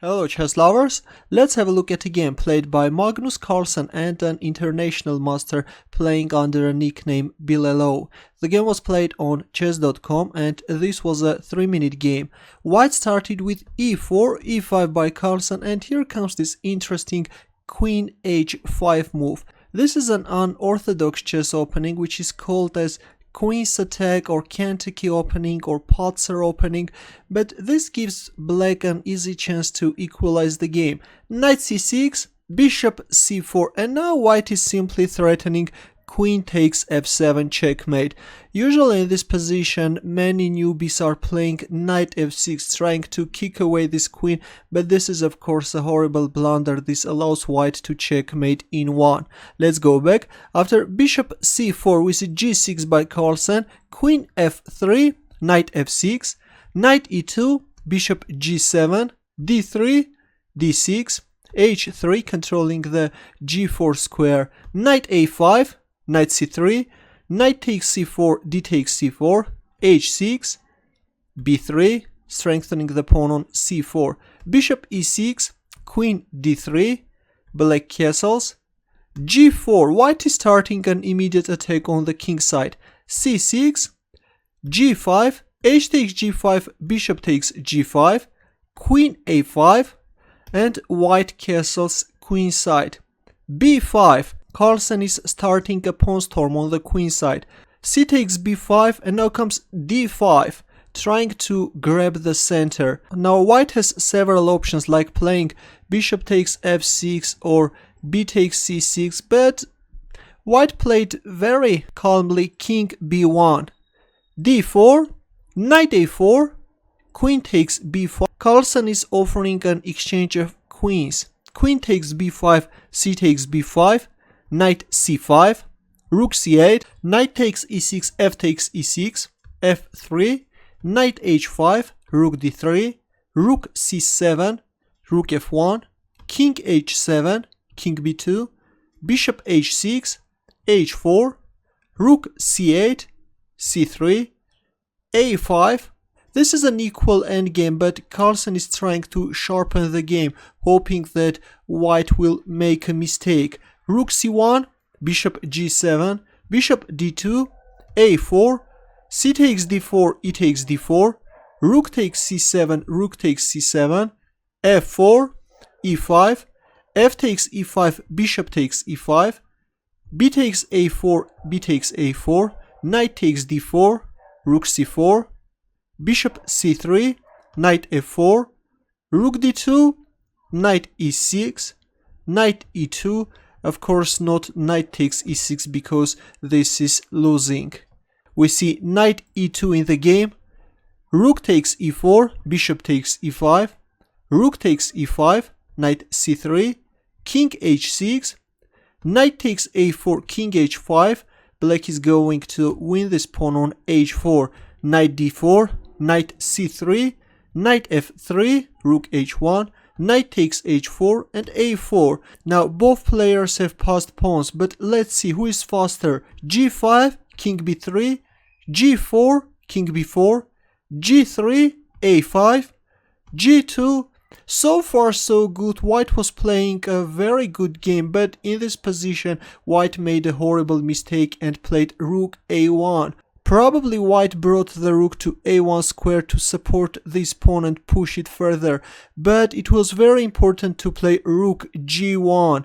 Hello chess lovers, let's have a look at a game played by Magnus Carlsen and an international master playing under a nickname bilelou. The game was played on chess.com and this was a 3-minute game. White started with e4, e5 by Carlsen, and here comes this interesting queen h5 move. This is an unorthodox chess opening which is called as Queen's attack or Kentucky opening or Patzer opening, but this gives black an easy chance to equalize the game. Knight c6, bishop c4, and now white is simply threatening queen takes f7 checkmate. Usually in this position many newbies are playing knight f6 trying to kick away this queen, but this is of course a horrible blunder. This allows white to checkmate in one. Let's go back. After bishop c4 with g6 by Carlsen, queen f3, knight f6, knight e2, bishop g7, d3, d6, h3 controlling the g4 square, knight a5, knight c3, knight takes c4, d takes c4, h6, b3, strengthening the pawn on c4, bishop e6, queen d3, black castles, g4, white is starting an immediate attack on the king side, c6, g5, h takes g5, bishop takes g5, queen a5, and white castles queen side, b5, Carlsen is starting a pawn storm on the queen side. C takes b5 and now comes d5, trying to grab the center. Now white has several options like playing bishop takes f6 or b takes c6, but white played very calmly king b1, d4, knight a4, queen takes b5. Carlsen is offering an exchange of queens. Queen takes b5, c takes b5, knight c5, rook c8, knight takes e6, f takes e6, f3, knight h5, rook d3, rook c7, rook f1, king h7, king b2, bishop h6, h4, rook c8, c3, a5. This is an equal endgame, but Carlsen is trying to sharpen the game, hoping that white will make a mistake. Rook c1, bishop g7, bishop d2, a4, c takes d4, e takes d4, rook takes c7, rook takes c7, f4, e5, f takes e5, bishop takes e5, b takes a4, b takes a4, knight takes d4, rook c4, bishop c3, knight f4, rook d2, knight e6, knight e2, of course not knight takes e6 because this is losing. We see knight e2 in the game, rook takes e4, bishop takes e5, rook takes e5, knight c3, king h6, knight takes a4, king h5, black is going to win this pawn on h4, knight d4, knight c3, knight f3, rook h1, knight takes h4 and a4. Now both players have passed pawns, but let's see who is faster. g5, king b3, g4, king b4, g3, a5, g2. So far so good. White was playing a very good game, but in this position white made a horrible mistake and played rook a1. Probably white brought the rook to a1 square to support this pawn and push it further, but it was very important to play rook g1,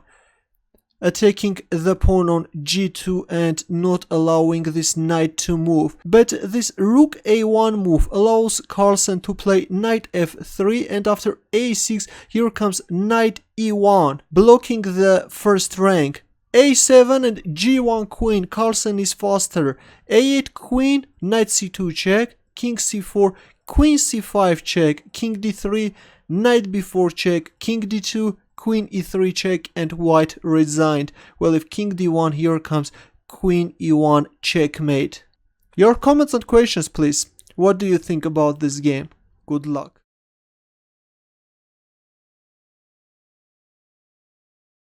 attacking the pawn on g2 and not allowing this knight to move. But this rook a1 move allows Carlsen to play knight f3, and after a6 here comes knight e1, blocking the first rank. a7 and g1 queen, Carlsen is faster. a8 queen, knight c2 check, king c4, queen c5 check, king d3, knight b4 check, king d2, queen e3 check, and white resigned. Well, if king d1, here comes queen e1 checkmate. Your comments and questions please. What do you think about this game? Good luck.